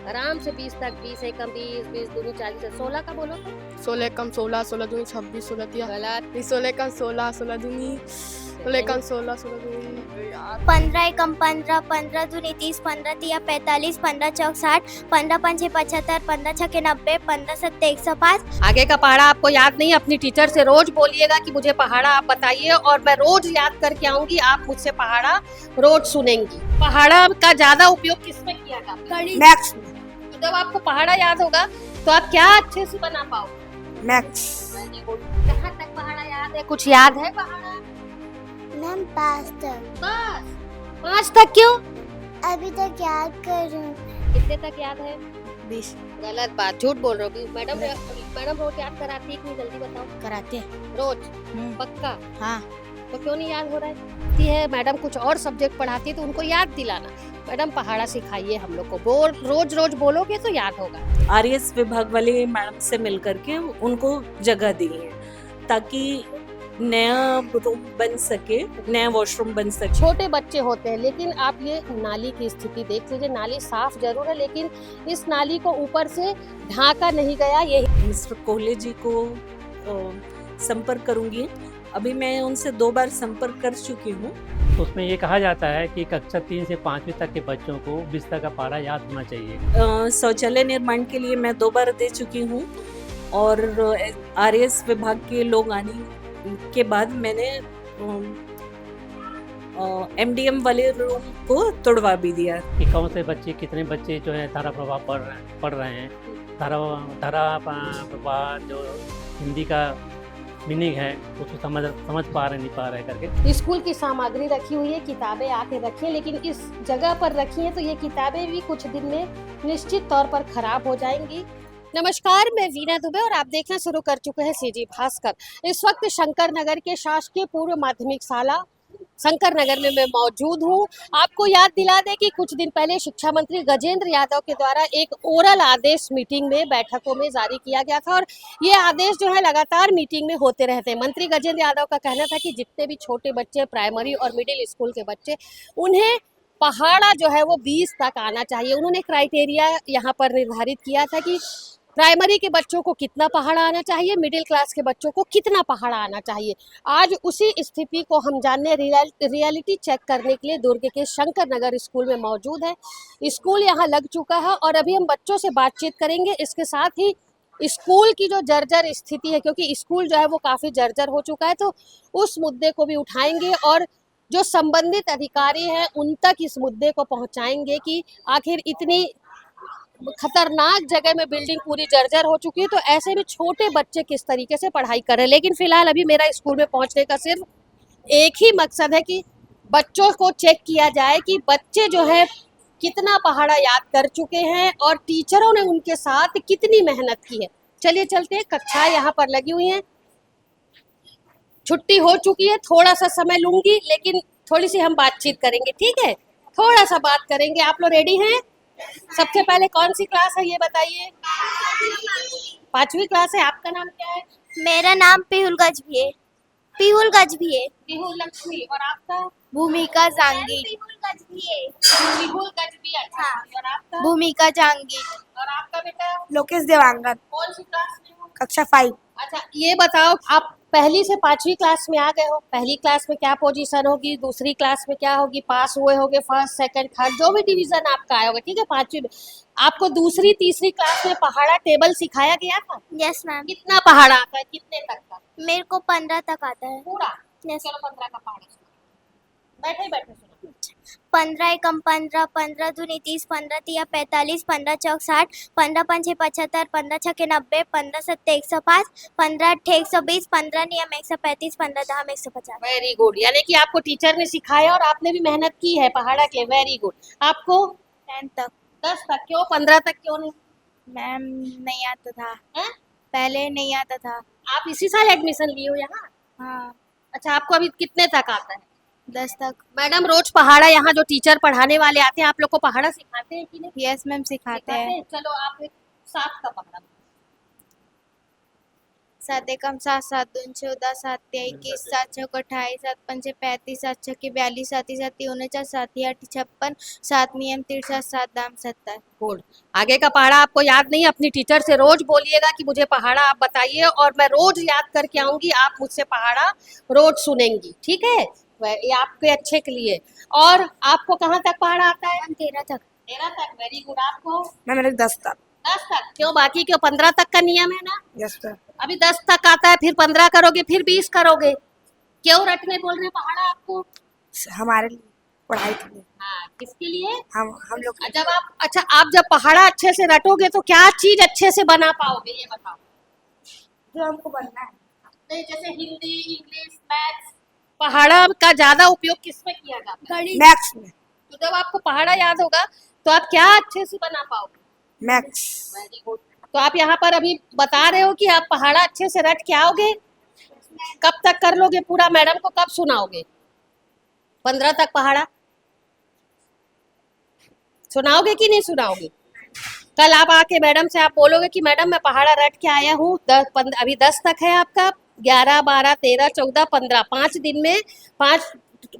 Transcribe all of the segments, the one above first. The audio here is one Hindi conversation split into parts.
आराम से 20 तक, 20 एकम 20, 20 दूनी 40, 16 का बोलो तो 16 कम 16, 16 दूनी 26, 16 तिया गलत। 16 कम 16, 16 दूनी 16 कम 16, 16 दूनी यार 15 एकम 15, 15 दूनी 30, 15 तिया 45, 15 चौक 60, 15 पंचे 75, 15 छके 90, 15 सत्ते 105। आगे का पहाड़ा आपको याद नहीं, अपनी टीचर से रोज बोलिएगा कि मुझे पहाड़ा आप बताइए और मैं रोज याद करके आऊंगी, आप मुझसे पहाड़ा रोज सुनेंगी। पहाड़ा का ज्यादा उपयोग किसमें किया जाता है? मैक्स तो जब आपको पहाड़ा याद होगा तो आप क्या अच्छे से बना पाओगे? मैक्स कहाँ तक पहाड़ा याद है? कुछ याद है पहाड़ा? मैम 5 तक। बस 5 तक क्यों? अभी तक याद कर रही हूँ। कितने तक याद है? 20 गलत बात, झूठ बोल रहे हो। मैडम रोज याद कराती है कि नहीं? जल्दी बताओ। कराते रोज पक्का? हाँ तो क्यों नहीं याद हो रहा है? मैडम कुछ और सब्जेक्ट पढ़ाती है तो उनको याद दिलाना। मैडम पहाड़ा सिखाइए हम लोग को, रोज रोज बोलोगे तो याद होगा। आरएस विभाग वाले मैडम से मिल करके उनको जगह दी है ताकि नया रूम बन सके, नया वॉशरूम बन सके। छोटे बच्चे होते हैं लेकिन आप ये नाली की स्थिति देख लीजिए, नाली साफ जरूर है लेकिन इस नाली को ऊपर से ढाका नहीं गया। ये मिस्टर कोहले जी को संपर्क करूंगी। अभी मैं उनसे 2 बार संपर्क कर चुकी हूँ। तो उसमें ये कहा जाता है कि कक्षा 3 से 5वीं तक के बच्चों को बिस्तर का पहाड़ा याद होना चाहिए। शौचालय निर्माण के लिए मैं 2 बार दे चुकी हूँ और आरएस विभाग के लोग आने के बाद मैंने एमडीएम वाले रूम को तोड़वा भी दिया कि कौन से बच्चे, कितने बच्चे जो है धारा प्रभाव पढ़ रहे हैं। धारा प्रभाव जो हिंदी का मीनिंग है उसको समझ पा रहे नहीं पा रहे करके। स्कूल की सामग्री रखी हुई है, किताबें आके रखी है, लेकिन इस जगह पर रखी है तो ये किताबें भी कुछ दिन में निश्चित तौर पर खराब हो जाएंगी। नमस्कार, मैं वीना दुबे और आप देखना शुरू कर चुके हैं सीजी भास्कर। इस वक्त शंकर नगर के शासकीय पूर्व माध्यमिक शाला शंकर नगर में मैं मौजूद हूँ। आपको याद दिला दें कि कुछ दिन पहले शिक्षा मंत्री गजेंद्र यादव के द्वारा एक ओरल आदेश मीटिंग में, बैठकों में जारी किया गया था और ये आदेश जो है लगातार मीटिंग में होते रहते हैं। मंत्री गजेंद्र यादव का कहना था कि जितने भी छोटे बच्चे, प्राइमरी और मिडिल स्कूल के बच्चे, उन्हें पहाड़ा जो है वो 20 तक आना चाहिए। उन्होंने क्राइटेरिया यहाँ पर निर्धारित किया था कि प्राइमरी के बच्चों को कितना पहाड़ा आना चाहिए, मिडिल क्लास के बच्चों को कितना पहाड़ा आना चाहिए। आज उसी स्थिति को हम जानने रियलिटी चेक करने के लिए दुर्ग के शंकर नगर स्कूल में मौजूद है। स्कूल यहाँ लग चुका है और अभी हम बच्चों से बातचीत करेंगे। इसके साथ ही स्कूल की जो जर्जर स्थिति है, क्योंकि स्कूल जो है वो काफ़ी जर्जर हो चुका है, तो उस मुद्दे को भी उठाएंगे और जो संबंधित अधिकारी हैं उन तक इस मुद्दे को पहुँचाएंगे कि आखिर इतनी खतरनाक जगह में बिल्डिंग पूरी जर्जर हो चुकी है तो ऐसे में छोटे बच्चे किस तरीके से पढ़ाई करें। लेकिन फिलहाल अभी मेरा स्कूल में पहुंचने का सिर्फ एक ही मकसद है कि बच्चों को चेक किया जाए कि बच्चे जो है कितना पहाड़ा याद कर चुके हैं और टीचरों ने उनके साथ कितनी मेहनत की है। चलिए चलते हैं, कक्षाएं यहाँ पर लगी हुई हैं। छुट्टी हो चुकी है, थोड़ा सा समय लूंगी लेकिन थोड़ी सी हम बातचीत करेंगे, ठीक है? थोड़ा सा बात करेंगे। आप लोग रेडी हैं? सबसे पहले कौन सी क्लास है ये बताइए? 5वीं क्लास है। आपका नाम क्या है? मेरा नाम पीहुल गजभी है। पीहुल गजभी है। पीहुल लक्ष्मी। और आपका? भूमिका जांगी। पीहुल गजबी। अच्छा। और आपका? भूमिका जांगी। और आपका बेटा? लोकेश देवांगन कौन सी क्लास में हो? कक्षा 5। अच्छा, ये बताओ, आप पहली से 5वीं क्लास में आ गए हो। पहली क्लास में क्या पोजीशन होगी, दूसरी क्लास में क्या होगी, पास हुए होगे फर्स्ट सेकंड थर्ड, जो भी डिवीजन आपका आया होगा, ठीक है? 5वीं में आपको दूसरी तीसरी क्लास में पहाड़ा टेबल सिखाया गया था? Yes ma'am. कितना पहाड़ा आता है, कितने तक का? मेरे को 15 तक आता है। पूरा? यस। चलो 15 का पहाड़ा सुनो। बैठे बैठे सुनो। 15 एकम 15, 15 दूनी 30, 15 तिया 45, 15 चौक 60, 15 पंचे 75, 15 छके 90, 15 सत्ते 105, 15 अट्ठे 120, 15 नियम 135, 15 दहम 150। वेरी गुड, यानी कि आपको टीचर ने सिखाया और आपने भी मेहनत की है पहाड़ा के। Very good. आपको? 10 तक। 10 तक क्यों? 15 तक क्यों नहीं? मैम नहीं आता था, हैं? पहले नहीं आता था। आप इसी साल एडमिशन लिए हो यहाँ? हाँ। अच्छा, आपको अभी कितने तक आता है? 10 तक। मैडम रोज पहाड़ा, यहाँ जो टीचर पढ़ाने वाले आते हैं आप लोग को पहाड़ा सिखाते हैं कि नहीं? यस मैम सिखाते हैं। चलो आप एक 7 का पहाड़ा। सात एकम 7, 7 दूनी 14, 7 तिया 21, 7 चौक 28, 7 पंचे 35, 7 छक्के 42, 7 7 49, 7 8 56, 7 नियम 63, 7 दाम 70। गुड। आगे का पहाड़ा आपको याद नहीं, अपनी टीचर से रोज बोलिएगा कि मुझे पहाड़ा आप बताइए, और मैं रोज याद करके आऊंगी, आप मुझसे पहाड़ा रोज सुनेंगी, ठीक है? ये आपके अच्छे के लिए। और आपको कहाँ तक पहाड़ा आता है? 13 तक। 13 तक, वेरी गुड। आपको मैम मेरे 10 तक। 10 तक क्यों? बाकी क्यों? 15 तक का नियम है ना? Yes sir. अभी 10 तक आता है, फिर 15 करोगे, फिर 20 करोगे। क्यों रटने बोल रहे हैं पहाड़ा आपको? हमारे लिए पढ़ाई के लिए हाँ, किसके लिए? हम लोग जब आप, अच्छा, आप जब पहाड़ा अच्छे से रटोगे तो क्या चीज अच्छे से बना पाओगे, ये बताओ। जो हमको बनना है नहीं, जैसे हिंदी, इंग्लिश, मैथ्स, पहाड़ा का ज्यादा उपयोग किसमें किया जाता है? मैथ्स में। तो जब आपको पहाड़ा याद होगा तो आप क्या अच्छे से बना पाओगे? मैथ्स। Very good. तो आप यहाँ पर अभी बता रहे हो कि आप पहाड़ा अच्छे से रट के आओगे। कब तक कर लोगे पूरा? मैडम को कब सुनाओगे? 15 तक पहाड़ा सुनाओगे कि नहीं सुनाओगे? कल आप आके मैडम से आप बोलोगे कि मैडम मैं पहाड़ा रट के आया हूँ, अभी 10 तक है आपका, 11 12 13 14 15, 5 दिन में 5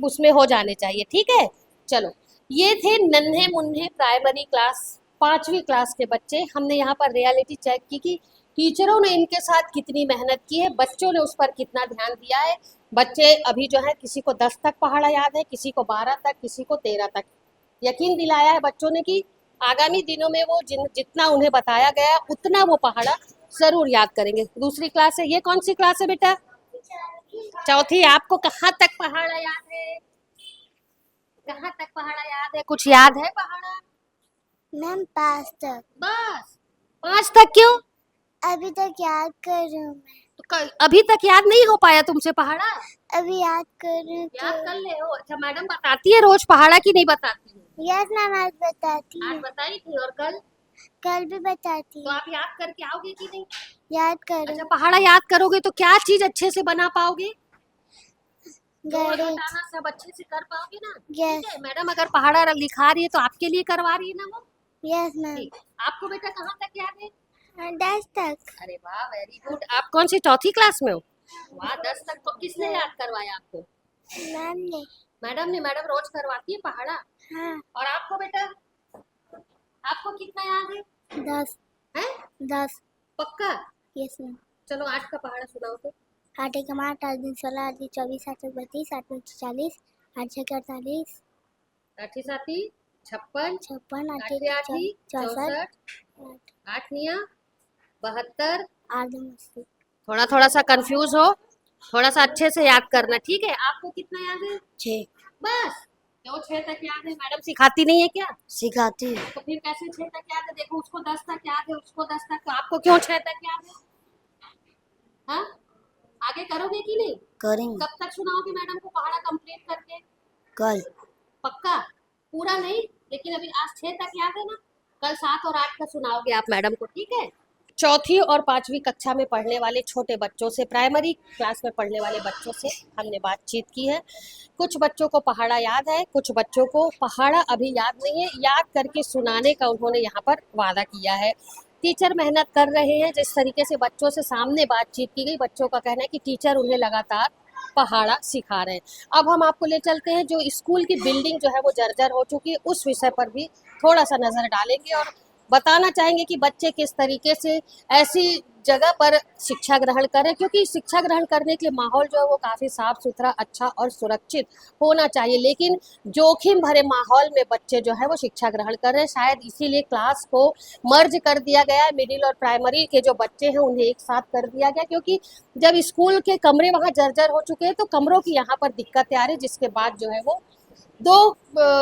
उसमें हो जाने चाहिए, ठीक है? चलो, ये थे नन्हे मुन्ने प्राइमरी क्लास 5वीं क्लास के बच्चे। हमने यहाँ पर रियलिटी चेक की कि टीचरों ने इनके साथ कितनी मेहनत की है, बच्चों ने उस पर कितना ध्यान दिया है। बच्चे अभी जो है, किसी को 10 तक पहाड़ा याद है, किसी को 12 तक, किसी को 13 तक। यकीन दिलाया है बच्चों ने कि आगामी दिनों में वो जितना उन्हें बताया गया उतना वो पहाड़ा जरूर याद करेंगे। दूसरी क्लास है, ये कौन सी क्लास है बेटा? चौथी। आपको कहाँ तक पहाड़ा याद है? कहाँ तक पहाड़ा याद है? कुछ याद है पहाड़ा? मैम 5 तक। बस 5 तक? क्यों? अभी तक याद कर रही हूँ मैं। तो अभी तक याद नहीं हो पाया तुमसे पहाड़ा? अभी याद कर रही हूँ। याद कर ले हो। अच्छा, मैडम बताती है रोज पहाड़ा की नहीं बताती है? यस मैम, आज बताती आज हूँ। बताई थी, और कल? कल भी बताती तो हूँ। आप याद करके आओगे कि नहीं? याद करो। अच्छा, पहाड़ा याद करोगे तो क्या चीज अच्छे से बना पाओगे? जोड़ गणित। घटाना सब अच्छे से कर पाओगे ना? यस। ठीक है, मैडम अगर पहाड़ा लिखा रही है तो आपके लिए करवा रही है ना वो? Yes ma'am. ठीक। आपको बेटा कहाँ तक याद है? 10 तक। अरे वाह, वेरी गुड। आप कौन सी चौथी क्लास में हो? वाह, 10 तक तो किसने याद करवाया आपको? मैम ने। मैडम ने। मैडम रोज करवाती है पहाड़ा। हाँ। और आपको बेटा, आपको कितना याद है? 10। हैं? 10। पक्का? Yes ma'am. चलो आज का पहाड़ा सुनाओ तो। 8 एकम 8, 8 दूनी 16, 8 दूनी 24, 8 चौक 32, 8 पंचे 40, 8 छक्के 48, 8 7 56, 56, 8 8 8 64, 64, 8 9 72। 8 दूनी 80। थोड़ा थोड़ा सा कंफ्यूज हो, थोड़ा सा अच्छे से याद करना, ठीक है? आपको कितना याद है? 6। बस? क्यों 6 तक याद है? मैडम सिखाती नहीं है क्या? सिखाती है। तो फिर कैसे 6 तक याद है? देखो, उसको 10 तक याद है, उसको 10 तक, तो आपको क्यों 6 तक याद है? हाँ, आगे करोगे कि नहीं? करेंगे। कब तक सुनाओगे मैडम को पहाड़ा कंप्लीट करके? कल। पक्का? पूरा नहीं, लेकिन अभी आज 6 तक याद है ना? कल 7 और 8 का सुनाओगे आप मैडम को, ठीक है? चौथी और 5वीं कक्षा में पढ़ने वाले छोटे बच्चों से, प्राइमरी क्लास में पढ़ने वाले बच्चों से हमने बातचीत की है। कुछ बच्चों को पहाड़ा याद है, कुछ बच्चों को पहाड़ा अभी याद नहीं है। याद करके सुनाने का उन्होंने यहाँ पर वादा किया है। टीचर मेहनत कर रहे हैं, जिस तरीके से बच्चों से सामने बातचीत की गई, बच्चों का कहना है कि टीचर उन्हें लगातार पहाड़ा सिखा रहे हैं। अब हम आपको ले चलते हैं, जो स्कूल की बिल्डिंग जो है वो जर्जर हो चुकी है, उस विषय पर भी थोड़ा सा नज़र डालेंगे और बताना चाहेंगे कि बच्चे किस तरीके से ऐसी जगह पर शिक्षा ग्रहण करें, क्योंकि शिक्षा ग्रहण करने के लिए माहौल जो है वो काफ़ी साफ सुथरा, अच्छा और सुरक्षित होना चाहिए। लेकिन जोखिम भरे माहौल में बच्चे जो है वो शिक्षा ग्रहण कर रहे हैं। शायद इसीलिए क्लास को मर्ज कर दिया गया है। मिडिल और प्राइमरी के जो बच्चे हैं उन्हें एक साथ कर दिया गया, क्योंकि जब स्कूल के कमरे वहाँ जर्जर हो चुके हैं तो कमरों की यहाँ पर दिक्कतें आ रही, जिसके बाद जो है वो 2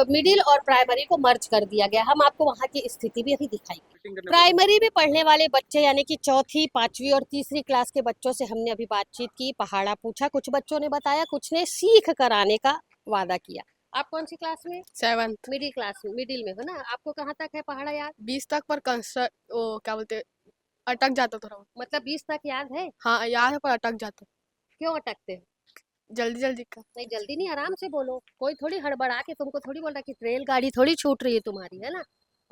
मिडिल और प्राइमरी को मर्ज कर दिया गया। हम आपको वहाँ की स्थिति भी अभी दिखाएंगे। प्राइमरी में पढ़ने वाले बच्चे यानी कि चौथी, 5वीं और तीसरी क्लास के बच्चों से हमने अभी बातचीत की, पहाड़ा पूछा। कुछ बच्चों ने बताया, कुछ ने सीख कर आने का वादा किया। आप कौन सी क्लास में? 7th। मिडिल क्लास में, मिडिल में हो ना? आपको कहाँ तक है पहाड़ा याद? 20 तक पर वो क्या बोलते, अटक जाता थोड़ा बहुत। मतलब 20 तक याद है? हाँ याद है पर अटक जाता। क्यों अटकते हो? जल्दी जल्दी का। नहीं, जल्दी नहीं, आराम से बोलो। कोई थोड़ी हड़बड़ा के तुमको थोड़ी बोल रहा कि रेलगाड़ी थोड़ी छूट रही है तुम्हारी, है ना?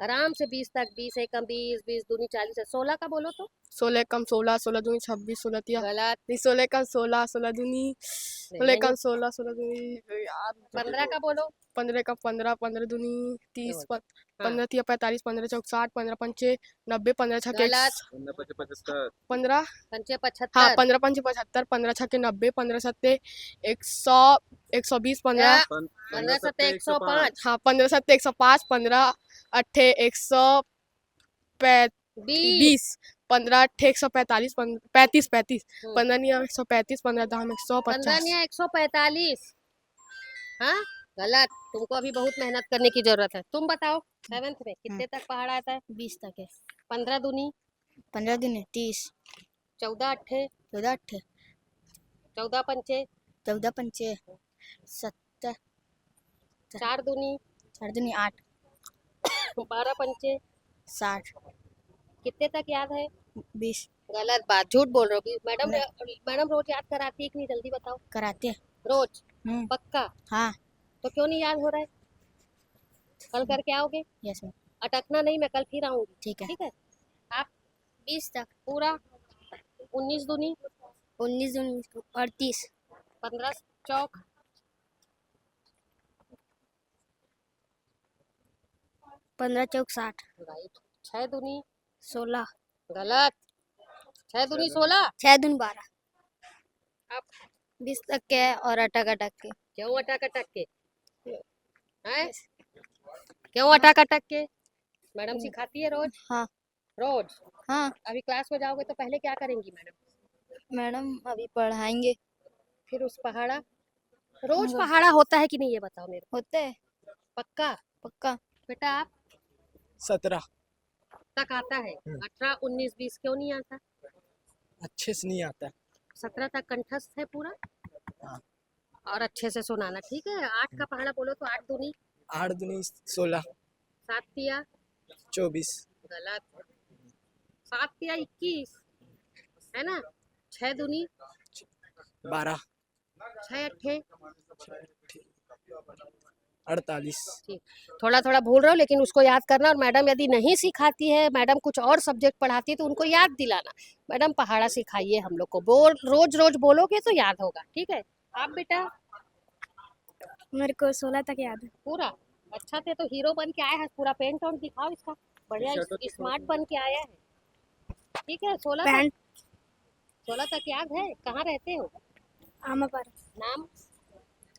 आराम से 20 तक, 20 एकम 20, 20 दूनी 40, 16 का बोलो तो 16 कम 16, 16 दूनी 26, 16 तिया गलत। नहीं 16 कम 16, 16 दूनी 16 कम 16, 16 दूनी यार 15 का बोलो 15 का 15, 15 दूनी 30, हाँ। 15 तिया 45, 15 चौक 60, 15 पंचे 90, 15 छक्के गलत। 15 पंचे हाँ 75। 15 पंचे 75, 15 छक्के 90, 15 सत्ते 100, 120, 15 15 सत्ते 105। हाँ 15 सत्ते 105, 15 अट्ठे 120, 15 अट्ठे 145, 35, 35, 15 निया 135, 15 दाम 15 150। या 145। हाँ गलत। तुमको अभी बहुत मेहनत करने की जरूरत है। तुम बताओ 7th में कितने तक पहाड़ आता है? 20 तक है। 15 दूनी 15 दिन 30, 14 अट्ठे 14 8, 14 पंचे 14 पंचे 70, 4 दूनी 4 दिन 8, 12 पंचे 60, कितने तक याद है? 20 गलत बात, झूठ बोल रहे हो। मैडम मैडम रोज याद कराती है कि नहीं? जल्दी बताओ। कराते हैं। रोज हम्म, पक्का? हाँ तो क्यों नहीं याद हो रहा है? कल करके आओगे? यस मैम, अटकना नहीं, मैं कल फिर आऊंगी। ठीक है। ठीक है। आप 20 तक, पूरा 19 दूनी 19 दिन 38, 15 चौक 15 चौक 60, राइट। 6 दूनी 16, गलत। 6 दूनी 16। 6 दिन 12, आप 20 तक के है और अटक अटक के। क्यों अटक अटक के हैं? क्यों अटक अटक के? मैडम सिखाती है रोज? हाँ रोज। हाँ अभी क्लास में जाओगे तो पहले क्या करेंगी मैडम? मैडम अभी पढ़ाएंगे। फिर उस पहाड़ा रोज पहाड़ा होता है कि नहीं, ये बताओ मेरे होते हैं को। पक्का? पक्का। बेटा आप 17 तक आता है, 18 19 20 क्यों नहीं आता? अच्छे से नहीं आता। 17 तक कंठस्थ है पूरा हाँ। और अच्छे से सुनाना। ठीक है। 8 का पहाड़ा बोलो तो 8 दूनी 8 दूनी 16, 7 तिया 24, गलत। 7 तिया 21 है ना? 6 दूनी 12, 6 अट्ठे 48। ठीक। थोड़ा थोड़ा भूल रहे हो लेकिन उसको याद करना। और मैडम यदि नहीं सिखाती है, मैडम कुछ और सब्जेक्ट पढ़ाती है तो उनको याद दिलाना। मैडम पहाड़ा सिखाइए हम लोग को। रोज रोज बोलोगे तो याद होगा। ठीक है। आप बेटा मेरे को 16 तक याद है। पूरा अच्छा थे तो हीरो बन के आया है। पूरा पेंट ऑन दिखाओ इसका। बढ़िया स्मार्ट बन के आया है। ठीक है। 16 तक याद है? कहाँ रहते हो? आमापार, नाम?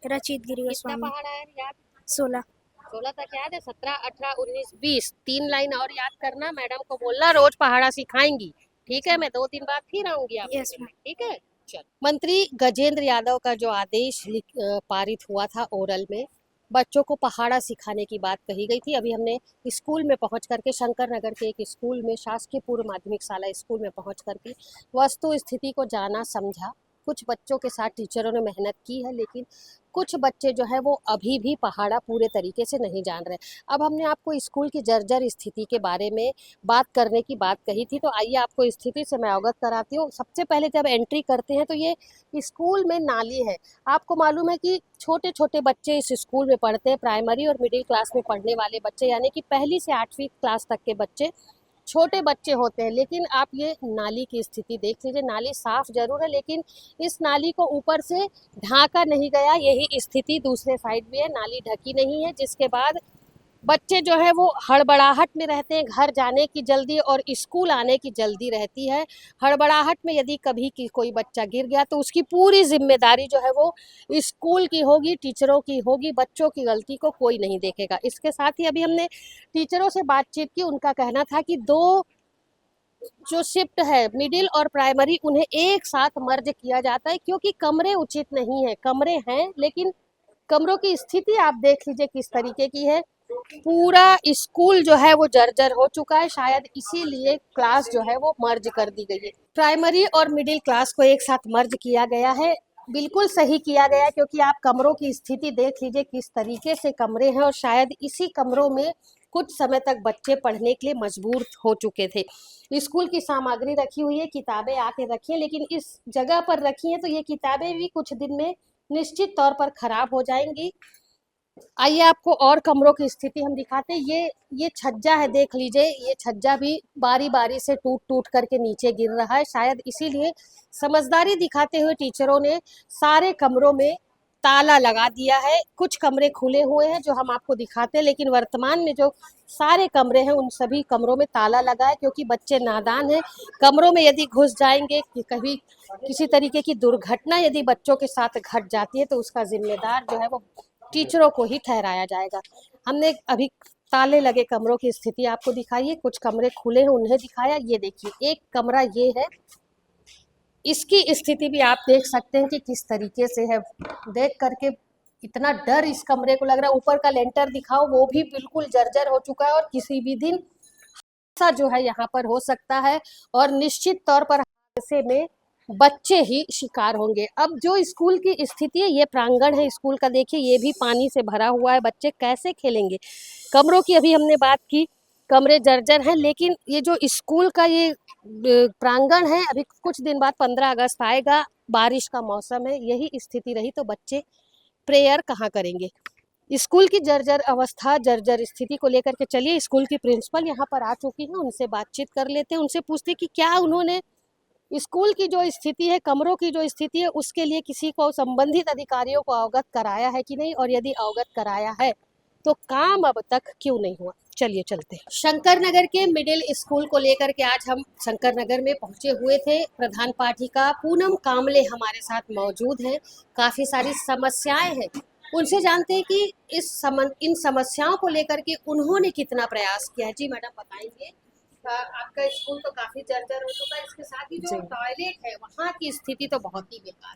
रचित गिरी कितना गोस्वामी। पहाड़ा है याद? 16, 16 तक याद है? 17 18 19 20 3 लाइन और याद करना। मैडम को बोलना रोज पहाड़ा सिखाएंगी। ठीक है। मैं 2 दिन बाद फिर आऊंगी आप। Yes ma'am. ठीक है। चल। मंत्री गजेंद्र यादव का जो आदेश पारित हुआ था ओरल में, बच्चों को पहाड़ा सिखाने की बात कही गई थी। अभी हमने स्कूल में पहुंच करके, शंकर नगर के एक स्कूल में, शासकीय पूर्व माध्यमिक शाला स्कूल में पहुंच करके वस्तु स्थिति को जाना, समझा। कुछ बच्चों के साथ टीचरों ने मेहनत की है लेकिन कुछ बच्चे जो है वो अभी भी पहाड़ा पूरे तरीके से नहीं जान रहे। अब हमने आपको स्कूल की जर्जर स्थिति के बारे में बात करने की बात कही थी, तो आइए आपको स्थिति से मैं अवगत कराती हूँ। सबसे पहले जब एंट्री करते हैं तो ये स्कूल में नाली है। आपको मालूम है कि छोटे छोटे बच्चे इस स्कूल में पढ़ते हैं। प्राइमरी और मिडिल क्लास में पढ़ने वाले बच्चे, यानी कि पहली से 8वीं क्लास तक के बच्चे छोटे बच्चे होते हैं। लेकिन आप ये नाली की स्थिति देख लीजिए। नाली साफ जरूर है लेकिन इस नाली को ऊपर से ढाका नहीं गया। यही स्थिति दूसरे साइड भी है। नाली ढकी नहीं है, जिसके बाद बच्चे जो है वो हड़बड़ाहट में रहते हैं। घर जाने की जल्दी और स्कूल आने की जल्दी रहती है। हड़बड़ाहट में यदि कभी कोई बच्चा गिर गया तो उसकी पूरी जिम्मेदारी जो है वो स्कूल की होगी, टीचरों की होगी। बच्चों की गलती को कोई नहीं देखेगा। इसके साथ ही अभी हमने टीचरों से बातचीत की। उनका कहना था कि 2 जो शिफ्ट है, मिडिल और प्राइमरी, उन्हें एक साथ मर्ज किया जाता है क्योंकि कमरे उचित नहीं है। कमरे हैं लेकिन कमरों की स्थिति आप देख लीजिए किस तरीके की है। पूरा स्कूल जो है वो जर्जर हो चुका है। शायद इसीलिए क्लास जो है वो मर्ज कर दी गई है। प्राइमरी और मिडिल क्लास को एक साथ मर्ज किया गया है। बिल्कुल सही किया गया क्योंकि आप कमरों की स्थिति देख लीजिए किस तरीके से कमरे हैं और शायद इसी कमरों में कुछ समय तक बच्चे पढ़ने के लिए मजबूर हो चुके थे। स्कूल की सामग्री रखी हुई है, किताबें आके रखी हैं, लेकिन इस जगह पर रखी हैं तो ये किताबें भी कुछ दिन में निश्चित तौर पर खराब हो जाएंगी। आइए आपको और कमरों की स्थिति हम दिखाते हैं। ये छज्जा है, देख लीजिए, ये छज्जा भी बारी बारी से टूट टूट करके नीचे गिर रहा है। शायद इसीलिए समझदारी दिखाते हुए टीचरों ने सारे कमरों में ताला लगा दिया है। कुछ कमरे खुले हुए हैं जो हम आपको दिखाते हैं, लेकिन वर्तमान में जो सारे कमरे हैं उन सभी कमरों में ताला लगा है, क्योंकि बच्चे नादान हैं। कमरों में यदि घुस जाएंगे कि कभी किसी तरीके की दुर्घटना यदि बच्चों के साथ घट जाती है तो उसका जिम्मेदार जो है वो टीचरों को ही ठहराया जाएगा। हमने अभी ताले लगे कमरों की स्थिति आपको दिखाई है, कुछ कमरे खुले हैं उन्हें दिखाया। ये देखिए, एक कमरा ये है, इसकी स्थिति भी आप देख सकते हैं कि किस तरीके से है। देख करके इतना डर इस कमरे को लग रहा है। ऊपर का लेंटर दिखाओ, वो भी बिल्कुल जर्जर हो चुका है और किसी भी दिन हादसा जो है यहाँ पर हो सकता है, और निश्चित तौर पर हादसे में बच्चे ही शिकार होंगे। अब जो स्कूल की स्थिति है, ये प्रांगण है स्कूल का, देखिए ये भी पानी से भरा हुआ है, बच्चे कैसे खेलेंगे। कमरों की अभी हमने बात की, कमरे जर्जर हैं, लेकिन ये जो स्कूल का ये प्रांगण है, अभी कुछ दिन बाद 15 अगस्त आएगा, बारिश का मौसम है, यही स्थिति रही तो बच्चे प्रेयर कहाँ करेंगे। स्कूल की जर्जर अवस्था, जर्जर स्थिति को लेकर के चलिए स्कूल की प्रिंसिपल यहाँ पर आ चुकी हैं, उनसे बातचीत कर लेते हैं, उनसे पूछते हैं कि क्या उन्होंने स्कूल की जो स्थिति है, कमरों की जो स्थिति है, उसके लिए किसी को संबंधित अधिकारियों को अवगत कराया है कि नहीं, और यदि अवगत कराया है तो काम अब तक क्यों नहीं हुआ। चलिए चलते हैं। शंकर नगर के मिडिल स्कूल को लेकर के आज हम शंकर नगर में पहुंचे हुए थे। प्रधान पाठिका पूनम कामले हमारे साथ मौजूद हैं। काफ़ी सारी समस्याएं हैं, उनसे जानते हैं कि इन समस्याओं को लेकर के उन्होंने कितना प्रयास किया है। जी मैडम बताएंगे। आपका स्कूल तो काफी जर्जर हो चुका है, इसके साथ ही जो जी। टॉयलेट है वहाँ की स्थिति तो बहुत ही बेकार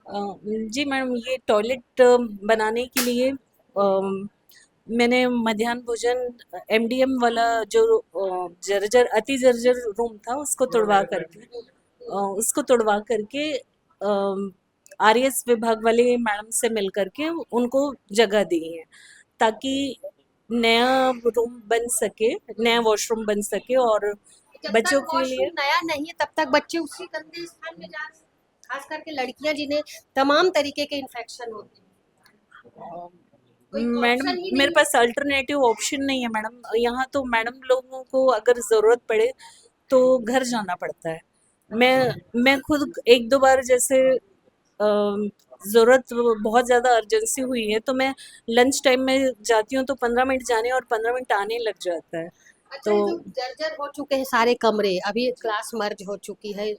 है। जी मैडम, ये टॉयलेट बनाने के लिए मैंने मध्याह्न भोजन एमडीएम वाला जो जर्जर अति जर्जर रूम था उसको तोड़वा करके आरएस विभाग वाले मैडम से मिल करके उनको जगह दी है, ताकि नया रूम बन सके, नया वॉशरूम बन सके और जब बच्चों तक के लिए। वॉशरूम नया नहीं है तब तक बच्चे उसी गंदे स्थान में जा, खास करके लड़कियां जिन्हें तमाम तरीके के इन्फेक्शन होते हैं। कोई तो मैडम ऑप्शन ही मेरे नहीं पास अल्टरनेटिव ऑप्शन नहीं है मैडम। यहाँ तो मैडम लोगों को अगर ज़रूरत पड़े तो घर जाना पड़ता है। मैं खुद एक दो बार जैसे ज़रूरत बहुत ज़्यादा अर्जेंसी हुई है तो मैं लंच टाइम में जाती हूँ, तो 15 मिनट जाने और 15 मिनट आने लग जाता है। अच्छा, तो ये जो जर्जर हो चुके हैं सारे कमरे, अभी क्लास मर्ज हो चुकी है,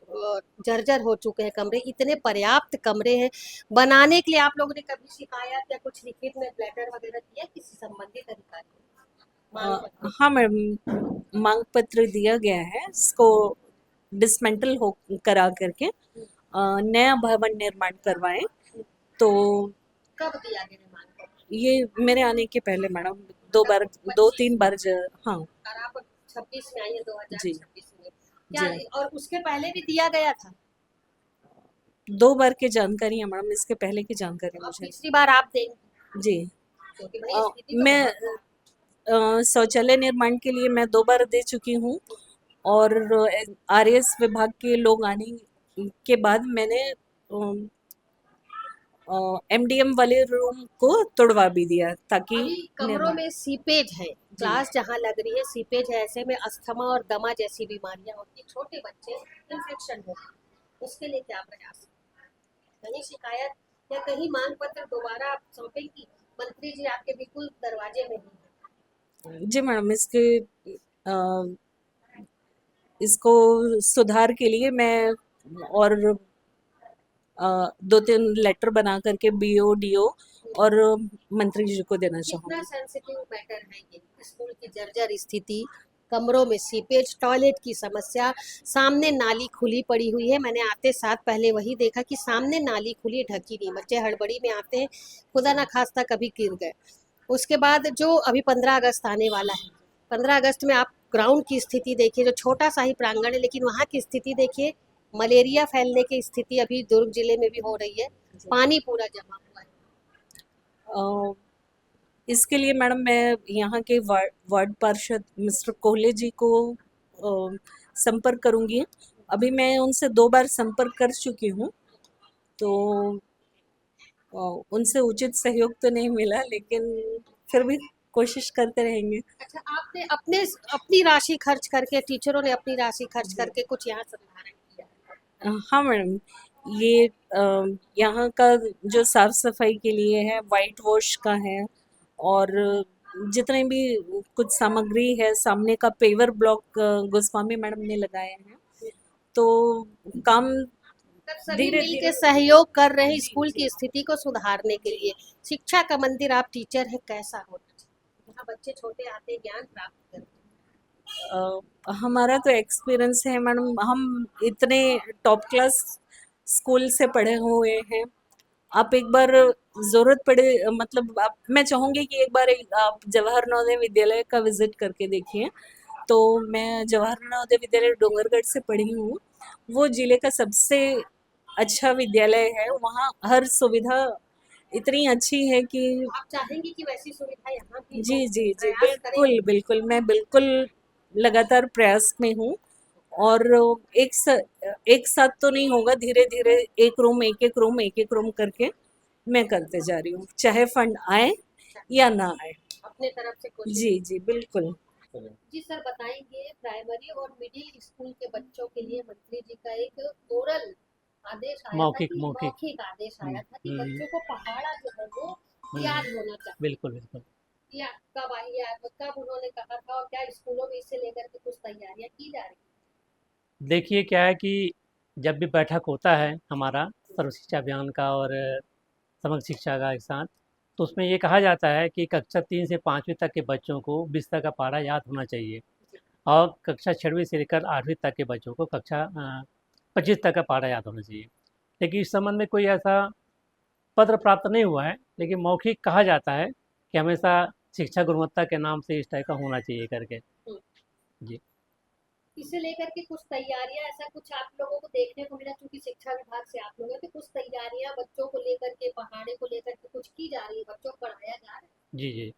जर्जर हो चुके हैं कमरे, इतने पर्याप्त कमरे हैं बनाने के लिए आप लोगों ने कभी शिकायत या कुछ लिखित में लेटर वगैरह दिया किसी संबंधित अधिकारी को? मांग पत्र? हाँ मैडम, मांग पत्र दिया गया है, इसको डिसमेंटल हो करा करके नया भवन निर्माण करवाएं। तो कब दिया गया है मांग पत्र? ये मेरे आने के पहले मैडम कब? 2-3 बार हाँ और आप 26 में आई है, जी 2026 में क्या? जी और उसके पहले भी दिया गया था? 2 बार की जानकारी है मैडम, इसके पहले की जानकारी अब मुझे तीसरी बार आप देंगे, जी। क्योंकि भाई स्थिति तो मैं बहुत शौचालय निर्माण के लिए मैं 2 बार दे चुकी हूँ, और आरएस विभाग के लोग आने के बाद मैंने एमडीएम वाले रूम को तोड़वा भी दिया ताकि अभी कमरों निर्माण। में सीपेज है, जी क्लास जहाँ लग रही है सीपेज है, ऐसे में अस्थमा और दमा जैसी बीमारियां होती है, छोटे बच्चे इन्फेक्शन हो, उसके लिए क्या प्रयास? कहीं शिकायत या कहीं मांग पत्र दोबारा आप सौंपेंगी? मंत्री जी आपके बिल्कुल दरवाजे में ही हैं। जी मैडम, इसको सुधार के लिए मैं और 2-3 लेटर बना करके बीओ डीओ और मंत्री जी को देना कितना चाहूँगी। सेंसिटिव मैटर है ये, स्कूल की जर्जर स्थिति, कमरों में सीपेज, टॉयलेट की समस्या, सामने नाली खुली पड़ी हुई है। मैंने आते साथ पहले वही देखा कि सामने नाली खुली, ढकी नहीं, बच्चे हड़बड़ी में आते हैं, खुदा ना खास्ता कभी गिर गए। उसके बाद जो अभी 15 अगस्त आने वाला है, 15 अगस्त में आप ग्राउंड की स्थिति देखिए, जो छोटा सा ही प्रांगण है लेकिन वहाँ की स्थिति देखिए, मलेरिया फैलने की स्थिति अभी दुर्ग जिले में भी हो रही है, पानी पूरा जमा हुआ है। अ, इसके लिए मैडम मैं यहाँ के वार्ड पार्षद मिस्टर कोहले जी को संपर्क करूँगी। अभी मैं उनसे 2 बार संपर्क कर चुकी हूँ, तो उनसे उचित सहयोग तो नहीं मिला, लेकिन फिर भी कोशिश करते रहेंगे। अच्छा, आपने अपने अपनी राशि खर्च करके, टीचरों ने अपनी राशि खर्च करके कुछ यहाँ सुधार किया? हाँ मैडम, ये यहाँ का जो साफ सफाई के लिए है, वाइट वॉश का है, और जितने भी कुछ सामग्री है, सामने का पेवर ब्लॉक गोस्वामी मैडम ने लगाए हैं, तो काम मतलब सभी धीरे मिल के धीरे। सहयोग कर रहे हैं स्कूल की स्थिति को सुधारने के लिए। शिक्षा का मंदिर, आप टीचर हैं, कैसा होना चाहिए जहाँ बच्चे छोटे आते ज्ञान प्राप्त करते? हमारा तो एक्सपीरियंस है मैडम, हम इतने टॉप क्लास स्कूल से पढ़े हुए हैं। आप एक बार ज़रूरत पड़े, मतलब आप, मैं चाहूँगी कि एक बार आप जवाहर नवोदय विद्यालय का विज़िट करके देखिए। तो मैं जवाहर नवोदय विद्यालय डोंगरगढ़ से पढ़ी हूँ। वो ज़िले का सबसे अच्छा विद्यालय है। वहाँ हर सुविधा इतनी अच्छी है कि आप चाहेंगे कि वैसी सुविधा यहाँ भी हो? जी, जी, जी, प्रयास करेंगे? बिल्कुल, बिल्कुल। मैं बिल्कुल लगातार प्रयास में हूँ, और एक साथ तो नहीं होगा, धीरे-धीरे एक-एक रूम, एक-एक रूम करके मैं करते जा रही हूँ, चाहे फंड आए या ना आए। अपने तरफ से कोशिश। जी, जी, बिल्कुल। जी सर, बताएंगे प्राइमरी और मिडिल स्कूल के बच्चों के लिए मंत्री जी का एक ओरल आदेश आया था मौखिक कि मौखिक मौखिक आदेश आया था कि हम्म, बच्चों को पहाड़ा जो है वो याद होना चाहिए। बिल्कुल बिल्कुल। या कब आई, या कब उन्होंने कहा था, और क्या स्कूलों में इसे लेकर के कुछ तैयारियां की जा रही देखिए क्या है कि जब भी बैठक होता है हमारा सर्व शिक्षा अभियान का और समग्र शिक्षा का एक साथ, तो उसमें ये कहा जाता है कि कक्षा 3 से 5वीं तक के बच्चों को बिस्तर का पहाड़ा याद होना चाहिए, और कक्षा 6वीं से लेकर 8वीं तक के बच्चों को कक्षा 25 तक का पहाड़ा याद होना चाहिए। लेकिन इस संबंध में कोई ऐसा पत्र प्राप्त नहीं हुआ है, लेकिन मौखिक कहा जाता है कि हमेशा शिक्षा गुणवत्ता के नाम से इस टाइप का होना चाहिए करके। जी। इसे लेकर के कुछ तैयारियां, ऐसा कुछ आप लोगों को देखने को मिला? क्योंकि शिक्षा विभाग से आप लोगों के कुछ तैयारियां बच्चों को लेकर के, पहाड़े को लेकर के कुछ की जा रही है, बच्चों को पढ़ाया जा रहा है? जी जी।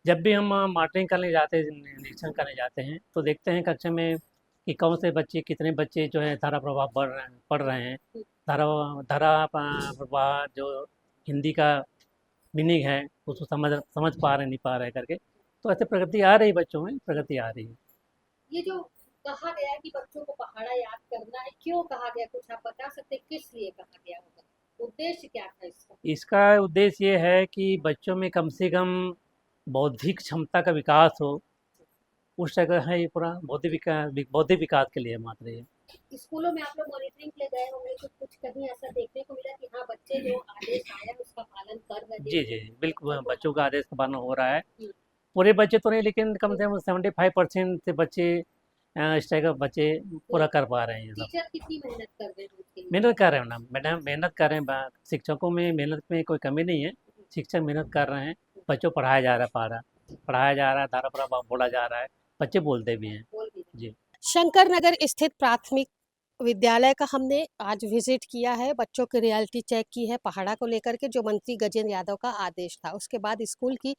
जब भी हम मॉनिटरिंग करने जाते हैं, निरीक्षण करने जाते हैं, तो देखते हैं कक्षा में कि कौन से बच्चे, कितने बच्चे जो है धारा प्रभाव पढ़ रहे हैं। धारा धारा प्रभाव जो हिंदी का मीनिंग है उसको समझ पा रहे नहीं पा रहे करके। तो ऐसे प्रगति आ रही, बच्चों में प्रगति आ रही है। ये जो कहा गया कि बच्चों को पहाड़ा याद करना है, क्यों कहा गया, कुछ आप बता सकते हैं किस लिए कहा गया होगा? उद्देश्य क्या था इसका? इसका उद्देश्य ये है कि बच्चों में कम से कम बौद्धिक क्षमता का विकास हो। उस जगह है ये पूरा बौद्धिक विकास के लिए मात्र ये। स्कूलों में आप लोग मॉनिटरिंग के लिए गए होंगे, तो कुछ कहीं ऐसा देखने को मिला कि हाँ बच्चे जो आदेश आया उसका पालन कर रहे जी हैं? जी बिल्कुल, बच्चों का आदेश का पालन हो रहा है। पूरे बच्चे तो नहीं, लेकिन कम से कम 75% से बच्चे इस टाइप का बच्चे पूरा कर पा रहे हैं ये सब। टीचर कितनी मेहनत कर रहे हैं उसके लिए? मेहनत कर रहे हैं मैडम मेहनत कर रहे हैं। शिक्षकों में मेहनत में कोई कमी नहीं है। शिक्षक मेहनत कर रहे हैं, बच्चों को पढ़ाया जा रहा है, पढ़ाया जा रहा है, धारा प्रभाव बोला जा रहा है, बच्चे बोलते भी हैं। बोल भी जी। शंकर नगर स्थित प्राथमिक विद्यालय का हमने आज विजिट किया है, बच्चों की रियलिटी चेक की है पहाड़ा को लेकर के, जो मंत्री गजेंद्र यादव का आदेश था। उसके बाद स्कूल की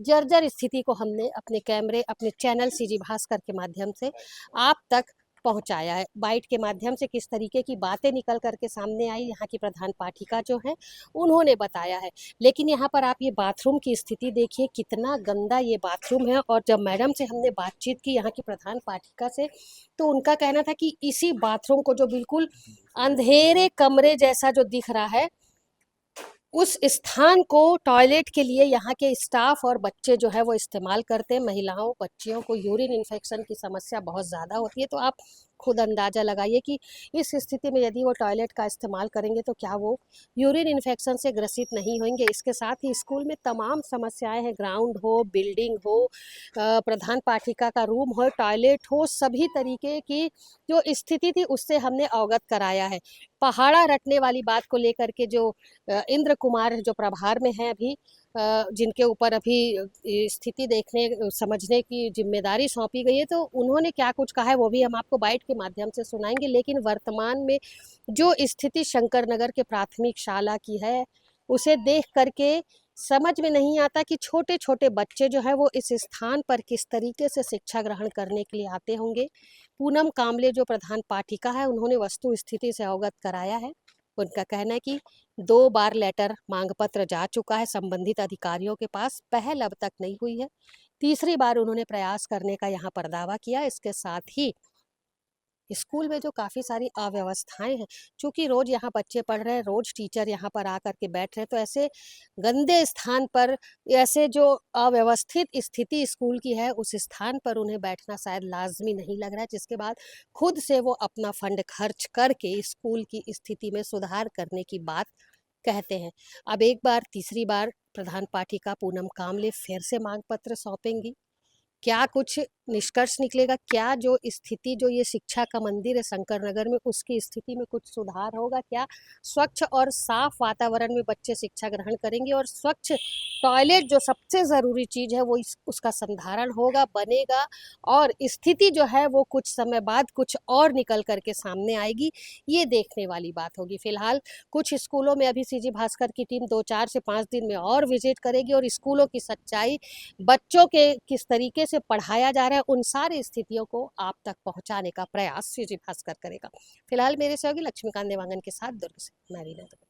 जर्जर स्थिति को हमने अपने कैमरे, अपने चैनल सीजी भास्कर के माध्यम से आप तक पहुंचाया है। बाइट के माध्यम से किस तरीके की बातें निकल करके सामने आई, यहाँ की प्रधान पाठिका जो है उन्होंने बताया है। लेकिन यहाँ पर आप ये बाथरूम की स्थिति देखिए, कितना गंदा ये बाथरूम है। और जब मैडम से हमने बातचीत की यहाँ की प्रधान पाठिका से, तो उनका कहना था कि इसी बाथरूम को, जो बिल्कुल अंधेरे कमरे जैसा जो दिख रहा है, उस स्थान को टॉयलेट के लिए यहाँ के स्टाफ और बच्चे जो है वो इस्तेमाल करते हैं। महिलाओं, बच्चियों को यूरिन इन्फेक्शन की समस्या बहुत ज़्यादा होती है। तो आप खुद अंदाज़ा लगाइए कि इस स्थिति में यदि वो टॉयलेट का इस्तेमाल करेंगे तो क्या वो यूरिन इन्फेक्शन से ग्रसित नहीं होंगे। इसके साथ ही स्कूल में तमाम समस्याएं हैं, ग्राउंड हो, बिल्डिंग हो, प्रधान पाठिका का रूम हो, टॉयलेट हो, सभी तरीके की जो स्थिति थी उससे हमने अवगत कराया है। पहाड़ा रटने वाली बात को लेकर के जो इंद्र कुमार जो प्रभार में हैं अभी, जिनके ऊपर अभी स्थिति देखने समझने की जिम्मेदारी सौंपी गई है, तो उन्होंने क्या कुछ कहा है वो भी हम आपको बाइट के माध्यम से सुनाएंगे। लेकिन वर्तमान में जो स्थिति शंकर नगर के प्राथमिक शाला की है, उसे देख करके समझ में नहीं आता कि छोटे छोटे बच्चे जो है वो इस स्थान पर किस तरीके से शिक्षा ग्रहण करने के लिए आते होंगे। पूनम कामले जो प्रधान पाठिका है, उन्होंने वस्तु स्थिति से अवगत कराया है। उनका कहना है कि 2 बार लेटर मांग पत्र जा चुका है संबंधित अधिकारियों के पास, पहल अब तक नहीं हुई है। तीसरी बार उन्होंने प्रयास करने का यहाँ पर दावा किया। इसके साथ ही स्कूल में जो काफ़ी सारी अव्यवस्थाएं हैं, चूँकि रोज़ यहाँ बच्चे पढ़ रहे हैं, रोज़ टीचर यहाँ पर आकर के बैठ रहे हैं, तो ऐसे गंदे स्थान पर, ऐसे जो अव्यवस्थित स्थिति स्कूल की है, उस स्थान पर उन्हें बैठना शायद लाज़मी नहीं लग रहा है, जिसके बाद खुद से वो अपना फंड खर्च करके स्कूल की स्थिति में सुधार करने की बात कहते हैं। अब एक बार, तीसरी बार प्रधान पाठिका पूनम कामले फिर से मांग पत्र सौंपेंगी। क्या कुछ निष्कर्ष निकलेगा? क्या जो स्थिति, जो ये शिक्षा का मंदिर है शंकर नगर में, उसकी स्थिति में कुछ सुधार होगा? क्या स्वच्छ और साफ वातावरण में बच्चे शिक्षा ग्रहण करेंगे और स्वच्छ टॉयलेट, जो सबसे ज़रूरी चीज़ है, वो उसका संधारण होगा, बनेगा और स्थिति जो है वो कुछ समय बाद कुछ और निकल करके सामने आएगी? ये देखने वाली बात होगी। फिलहाल कुछ स्कूलों में अभी सीजी भास्कर की टीम 2-4 से 5 दिन में और विजिट करेगी और स्कूलों की सच्चाई, बच्चों के किस तरीके से पढ़ाया जा रहा है, उन सारी स्थितियों को आप तक पहुंचाने का प्रयास सीजी भास्कर करेगा। फिलहाल मेरे सहयोगी लक्ष्मीकांत देवांगन के साथ दुर्ग से मैं वीना दुबे।